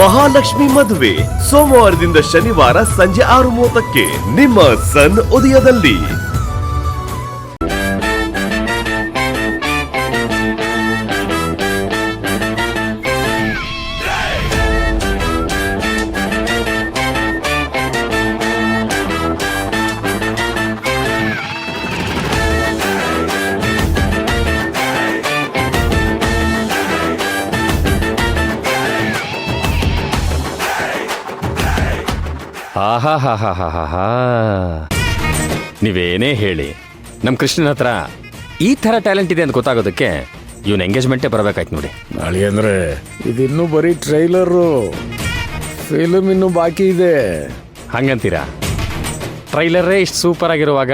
ಮಹಾಲಕ್ಷ್ಮಿ ಮದುವೆ ಸೋಮವಾರದಿಂದ ಶನಿವಾರ ಸಂಜೆ 6:30ಕ್ಕೆ ನಿಮ್ಮ ಸನ್ ಉದಯದಲ್ಲಿ. ಆಹಾಹಾಹಾಹಾಹಾ, ನೀವೇನೇ ಹೇಳಿ ನಮ್ಮ ಕೃಷ್ಣನ ಹತ್ರ ಈ ಥರ ಟ್ಯಾಲೆಂಟ್ ಇದೆ ಅಂತ ಗೊತ್ತಾಗೋದಕ್ಕೆ ಇವನ್ ಎಂಗೇಜ್ಮೆಂಟೇ ಬರಬೇಕಾಯ್ತು ನೋಡಿ. ನಾಳೆ ಅಂದ್ರೆ ಇದಿನ್ನೂ ಬರೀ ಟ್ರೈಲರು, ಫಿಲ್ಮ್ ಇನ್ನೂ ಬಾಕಿ ಇದೆ. ಹಂಗಂತೀರಾ? ಟ್ರೈಲರೇ ಇಷ್ಟು ಸೂಪರ್ ಆಗಿರುವಾಗ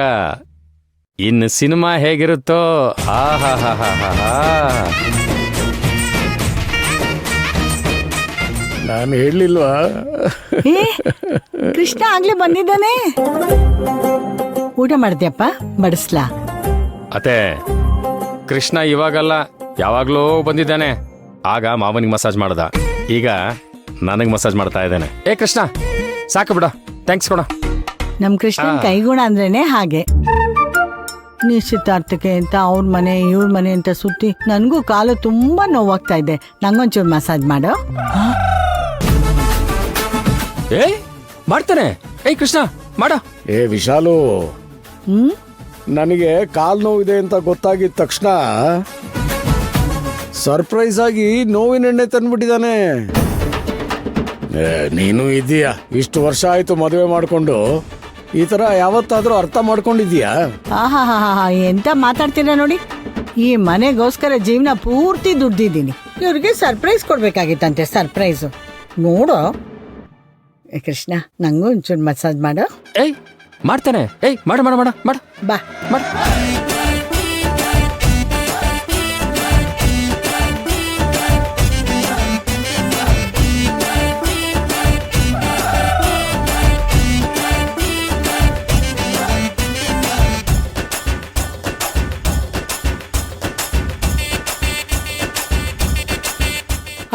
ಇನ್ನು ಸಿನಿಮಾ ಹೇಗಿರುತ್ತೋ. ಆಹಾಹಾಹಾಹಾ, ನಾನು ಹೇಳಲಿಲ್ವಾ? ಕೃಷ್ಣ ಆಗ್ಲೇ ಬಂದಿದ್ದಾನೆ. ಊಟ ಮಾಡ್ದ್ಯಪ್ಪ? ಬಡಿಸ್ಲಾ? ಅತ್ತೆ, ಕೃಷ್ಣ ಇವಾಗಲ್ಲ ಯಾವಾಗ್ಲೂ ಬಂದಿದ್ದಾನೆ. ಆಗ ಮಾವನಿಗೆ ಮಸಾಜ್ ಮಾಡ್ದ, ಈಗ ನನಗೆ ಮಸಾಜ್ ಮಾಡ್ತಾ ಇದ್ದಾನೆ. ಏ ಕೃಷ್ಣ, ಸಾಕು ಬಿಡ, ಥ್ಯಾಂಕ್ಸ್ ಕೊಡ. ನಮ್ ಕೃಷ್ಣನ್ ಕೈಗುಣ ಅಂದ್ರೇನೆ ಹಾಗೆ. ನಿಶ್ಚಿತಾರ್ಥಕ್ಕೆ ಅಂತ ಅವ್ರ ಮನೆ ಇವ್ರ ಮನೆ ಅಂತ ಸುತ್ತಿ ನನ್ಗೂ ಕಾಲು ತುಂಬಾ ನೋವಾಗ್ತಾ ಇದೆ. ನಂಗೊಂಚೂರು ಮಸಾಜ್ ಮಾಡು. ಏ ಮಾಡ್ತಾನೆ. ಏಯ್ ಕೃಷ್ಣ ಮಾಡ. ಏ ವಿಶಾಲು, ನನಗೆ ಕಾಲ್ ನೋವಿದೆ ಅಂತ ಗೊತ್ತಾಗಿದ ತಕ್ಷಣ ಸರ್ಪ್ರೈಸ್ ಆಗಿ ನೋವಿನ ಎಣ್ಣೆ ತಂದ್ಬಿಟ್ಟಿದ್ದಾನೆ. ನೀನು ಇದೀಯಾ, ಇಷ್ಟು ವರ್ಷ ಆಯ್ತು ಮದುವೆ ಮಾಡ್ಕೊಂಡು, ಈ ತರ ಯಾವತ್ತಾದ್ರೂ ಅರ್ಥ ಮಾಡ್ಕೊಂಡಿದೀಯಾ? ಆಹಾ, ಎಂತ ಮಾತಾಡ್ತೀರಾ ನೋಡಿ. ಈ ಮನೆಗೋಸ್ಕರ ಜೀವನ ಪೂರ್ತಿ ದುಡ್ದಿದ್ದೀನಿ. ಇವ್ರಿಗೆ ಸರ್ಪ್ರೈಸ್ ಕೊಡ್ಬೇಕಾಗಿತ್ತಂತೆ. ಸರ್ಪ್ರೈಸ್ ನೋಡು. ಕೃಷ್ಣ, ನಂಗೂ ಒಂಚೂರು ಮಸಾಜ್ ಮಾಡು. ಏಯ್ ಮಾಡ್ತಾನೆ. ಏಯ್ ಮಾಡ ಮಾಡ ಮಾಡ ಮಾಡ ಬಾ ಮಾಡ.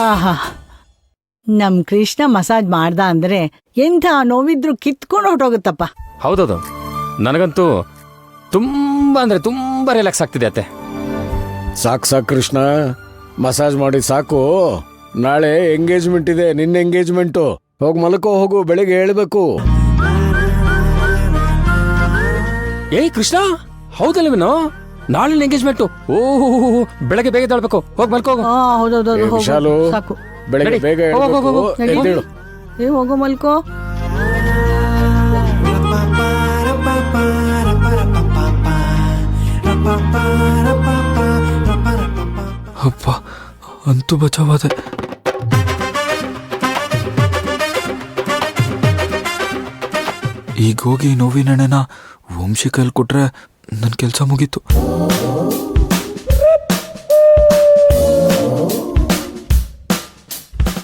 ಆಹಾ, ನಮ್ ಕೃಷ್ಣ ಮಸಾಜ್ ಮಾಡ್ದ ಅಂದ್ರೆ ಎಂಥ ನೋವಿದ್ರು ಕಿತ್ಕೊಂಡು ಹೊಟ್ಟೋಗುತ್ತಪ್ಪ. ಹೌದೌದು, ನನಗಂತೂ ತುಂಬಾ ಅಂದ್ರೆ ತುಂಬಾ ರಿಲ್ಯಾಕ್ಸ್ ಆಗ್ತಿದೆ ಅತ್ತೆ. ಸಾಕು ಕೃಷ್ಣ, ಮಸಾಜ್ ಮಾಡಿ ಸಾಕು. ನಾಳೆ ಎಂಗೇಜ್ಮೆಂಟ್ ಇದೆ, ನಿನ್ನ ಎಂಗೇಜ್ಮೆಂಟು. ಹೋಗಿ ಮಲ್ಕೋ, ಹೋಗು, ಬೆಳಿಗ್ಗೆ ಹೇಳ್ಬೇಕು. ಏಯ್ ಕೃಷ್ಣ, ಹೌದಲ್ಲ ಇವನು? ನಾಳೆ ಎಂಗೇಜ್ಮೆಂಟು. ಓಹೋ, ಬೆಳಗ್ಗೆ ಬೇಗ ತಳ್ಬೇಕು. ಹೋಗಿ ಮಲ್ಕೋ. ಹೌದೌದು, ವಿಶಾಲು, ಸಾಕು. ಬೆಳಿಗ್ಗೆ ಬೇಗ ಎದ್ದೇಳು. ಹೋಗೋ ಮಲ್ಕೋ. ಅಪ್ಪ, ಅಂತೂ ಬಚಾವಾದೆ. ಈಗ ಹೋಗಿ ನೋವಿನೆಣ್ಣೆನ ವಂಶಿ ಕೈಲಿ ಕೊಟ್ರೆ ನನ್ನ ಕೆಲಸ ಮುಗೀತು.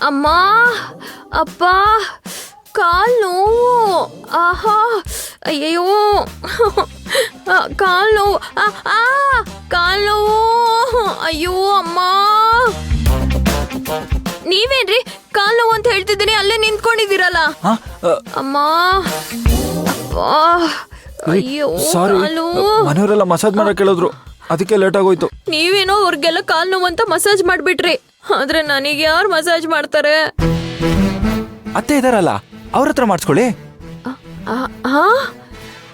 ಅಮ್ಮ, ಅಪ್ಪ, ಕಾಲ್ ನೋವು. ಆಹಾ, ಅಯ್ಯಯ್ಯೋ, ಕಾಲ್ ನೋವು. ಕಾಲ್ ನೋವು. ಅಯ್ಯೋ ಅಮ್ಮ, ನೀವೇನ್ರಿ ಕಾಲ್ ನೋವು ಅಂತ ಹೇಳ್ತಿದ್ದೀನಿ, ಅಲ್ಲೇ ನಿಂತ್ಕೊಂಡಿದ್ದೀರಲ್ಲ. ಅಮ್ಮ, ಅಪ್ಪ, ಅಯ್ಯೋ, ಸಾರಿ, ಮನೆಯವರೆಲ್ಲ ಮಸಾಜ್ ಮಾಡಕ್ ಹೇಳಿದ್ರು, ಅದಕ್ಕೆ ಲೇಟ್ ಆಗೋಯ್ತು. ನೀವೇನೋ ಅವ್ರಿಗೆಲ್ಲ ಕಾಲ್ ನೋವು ಅಂತ ಮಸಾಜ್ ಮಾಡ್ಬಿಟ್ರಿ, ಆದ್ರೆ ನನಗೆ ಯಾರು ಮಸಾಜ್ ಮಾಡ್ತಾರೆ? ಅತ್ತೆ ಇದಾರಲ್ಲ, ಅವ್ರ ಹತ್ರ ಮಾಡಿಸ್ಕೊಳ್ಳಿ.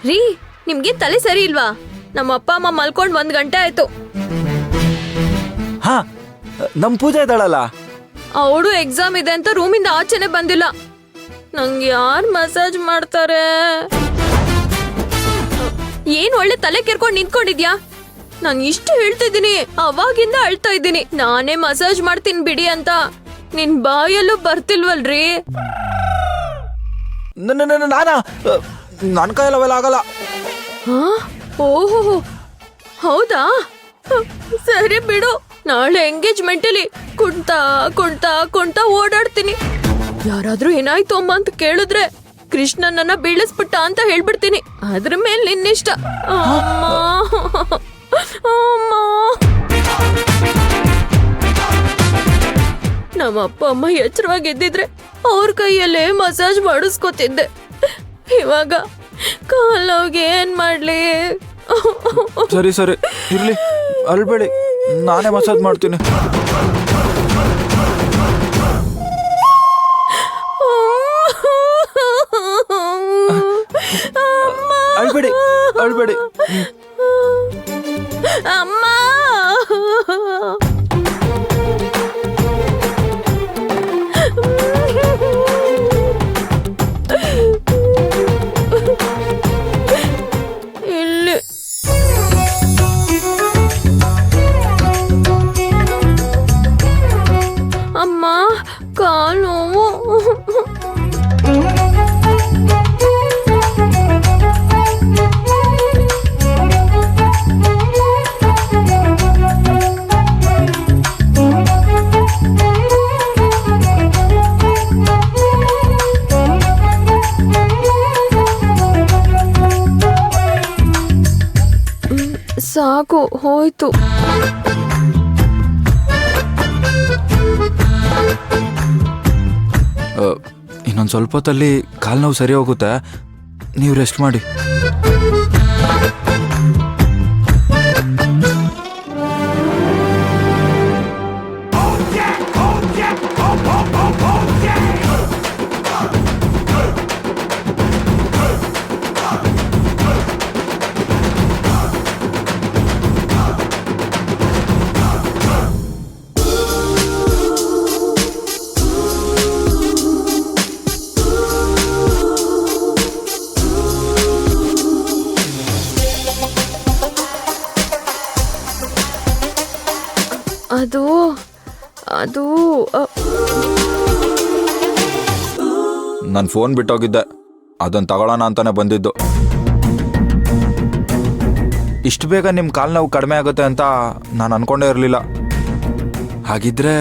ರೀ, ನಿಮ್ಗೆ ತಲೆ ಸರಿ ಇಲ್ವಾ? ನಮ್ಮ ಅಪ್ಪ ಅಮ್ಮ ಮಲ್ಕೊಂಡ್ 1 ಗಂಟೆ ಆಯ್ತು. ಹಾ, ನಮ್ ಪೂಜೆ ಇದ್ದಾಳಲ್ಲ, ಅವಳು ಎಕ್ಸಾಮ್ ಇದೆ ಅಂತ ರೂಮಿಂದ ಆಚೆನೆ ಬಂದಿಲ್ಲ. ನಂಗೆ ಯಾರು ಮಸಾಜ್ ಮಾಡ್ತಾರೆ? ಏನ್ ಒಳ್ಳೆ ತಲೆ ಕೆರ್ಕೊಂಡ್ ನಿಂತ್ಕೊಂಡಿದ್ಯಾ? ನಾನು ಇಷ್ಟು ಹೇಳ್ತಿದ್ದೀನಿ, ಅವಾಗಿಂದ ಅಳ್ತಾ ಇದ್ದೀನಿ, ನಾನೇ ಮಸಾಜ್ ಮಾಡ್ತೀನಿ ಬಿಡಿ ಅಂತ. ನಿನ್ ಬಾಯಲ್ಲೂ ಬರ್ತಿಲ್ವಲ್ರಿ? ನಾನಾ, ನನ್ ಕೈಯಲ್ಲವೆಲ್ಲ ಆಗಲ್ಲ. ಓಹೋ, ಹೌದಾ? ಸರಿ ಬಿಡು, ನಾಳೆ ಎಂಗೇಜ್ಮೆಂಟ್ ಅಲ್ಲಿ ಕುಣ್ತಾ ಕುಣ್ತಾ ಕುಣ್ತಾ ಓಡಾಡ್ತೀನಿ. ಯಾರಾದ್ರೂ ಏನಾಯ್ತು ಅಮ್ಮ ಅಂತ ಕೇಳಿದ್ರೆ ಕೃಷ್ಣನನ್ನ ಬೀಳಿಸ್ಬಿಟ್ಟ ಅಂತ ಹೇಳ್ಬಿಡ್ತೀನಿ. ಅದ್ರ ಮೇಲೆ ನಿನ್ನಿಷ್ಟ. ಅಮ್ಮ, ಅಮ್ಮ, ನಮ್ಮ ಅಪ್ಪ ಅಮ್ಮ ಎಚ್ಚರವಾಗಿದ್ದಿದ್ರೆ ಅವ್ರ ಕೈಯಲ್ಲೇ ಮಸಾಜ್ ಮಾಡಿಸ್ಕೊತಿದ್ದೆ. ಇವಾಗ ಕಾಲೋಗಿ ಏನ್ ಮಾಡ್ಲಿ? ಸರಿ ಸರಿ ಇರ್ಲಿ, ಅಳ್ಬೇಡಿ, ನಾನೇ ಮಸಾಜ್ ಮಾಡ್ತೀನಿ. ಅಳ್ಬೇಡಿ ಅಳ್ಬೇಡಿ. ಅಮ್ಮ, ಇಲ್ಲಿ ಅಮ್ಮ, ಕಾಲು ನೋವು. ಸಾಕು, ಹೋಯ್ತು. ಇನ್ನೊಂದು ಸ್ವಲ್ಪ ಹೊತ್ತಲ್ಲಿ ಕಾಲು ನೋವು ಸರಿ ಹೋಗುತ್ತೆ, ನೀವು ರೆಸ್ಟ್ ಮಾಡಿ. ಅದು ಅದು ನನ್ನ ಫೋನ್ ಬಿಟ್ಟೋಗಿದ್ದೆ, ಅದನ್ನು ತಗೊಳ್ಳೋಣ ಅಂತಾನೆ ಬಂದಿದ್ದು. ಇಷ್ಟು ಬೇಗ ನಿಮ್ಮ ಕಾಲು ನೋವು ಕಡಿಮೆ ಆಗುತ್ತೆ ಅಂತ ನಾನು ಅನ್ಕೊಂಡೇ ಇರಲಿಲ್ಲ. ಹಾಗಿದ್ರೆ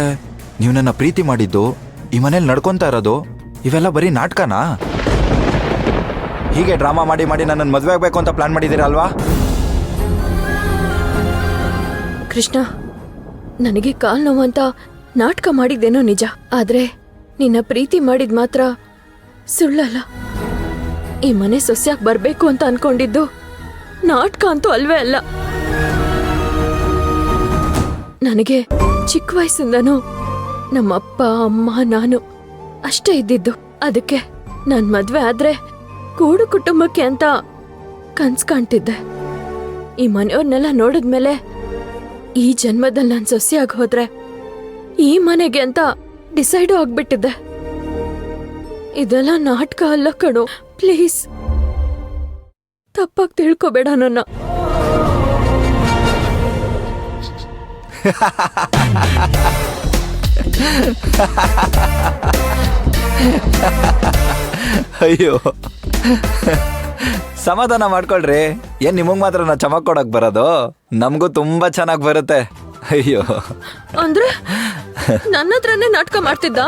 ನೀವು ನನ್ನ ಪ್ರೀತಿ ಮಾಡಿದ್ದು, ಈ ಮನೇಲಿ ನಡ್ಕೊತಾ ಇರೋದು ಇವೆಲ್ಲ ಬರೀ ನಾಟಕನಾ? ಹೀಗೆ ಡ್ರಾಮಾ ಮಾಡಿ ಮಾಡಿ ನನ್ನನ್ನು ಮದುವೆ ಆಗಬೇಕು ಅಂತ ಪ್ಲಾನ್ ಮಾಡಿದ್ದೀರಾ ಅಲ್ವಾ? ಕೃಷ್ಣ, ನನಗೆ ಕಾಲ್ ನೋವು ಅಂತ ನಾಟಕ ಮಾಡಿದ್ದೇನೋ ನಿಜ, ಆದ್ರೆ ನಿನ್ನ ಪ್ರೀತಿ ಮಾಡಿದ್ ಮಾತ್ರ ಸುಳ್ಳಲ್ಲ. ಈ ಮನೆ ಸೊಸೆಯಾಗಿ ಬರ್ಬೇಕು ಅಂತ ಅನ್ಕೊಂಡಿದ್ದು ನಾಟಕ ಅಂತೂ ಅಲ್ವೇ ಅಲ್ಲ. ನನಗೆ ಚಿಕ್ಕ ವಯಸ್ಸಿಂದನೂ ನಮ್ಮಪ್ಪ ಅಮ್ಮ ನಾನು ಅಷ್ಟೇ ಇದ್ದಿದ್ದು. ಅದಕ್ಕೆ ನಾನ್ ಮದ್ವೆ ಆದ್ರೆ ಕೂಡು ಕುಟುಂಬಕ್ಕೆ ಅಂತ ಕನ್ಸ್ ಕಾಣ್ತಿದ್ದೆ. ಈ ಮನೆಯವ್ರನ್ನೆಲ್ಲ ನೋಡಿದ್ಮೇಲೆ ಈ ಜನ್ಮದಲ್ಲಿ ನಾನು ಸೊಸೆಯಾಗಿ ಹೋದ್ರೆ ಈ ಮನೆಗೆ ಅಂತ ಡಿಸೈಡು ಆಗ್ಬಿಟ್ಟಿದ್ದೆ. ಇದೆಲ್ಲ ನಾಟಕ ಅಲ್ಲ ಕಣೋ, ಪ್ಲೀಸ್ ತಪ್ಪಾಗಿ ತಿಳ್ಕೊಬೇಡ ನನ್ನ. ಅಯ್ಯೋ, ಸಮಾಧಾನ ಮಾಡ್ಕೊಳ್ರಿ. ಏನ್ ನಿಮಗ್ ಮಾತ್ರ ನಾ ಚಮಕ್ ಕೊಡಕ್ ಬರೋದು? ನಮಗೂ ತುಂಬಾ ಚೆನ್ನಾಗಿ ಬರುತ್ತೆ. ಅಯ್ಯೋ, ಅಂದ್ರೆ ನನ್ನ ಹತ್ರನೇ ನಾಟಕ ಮಾಡ್ತಿದ್ದ?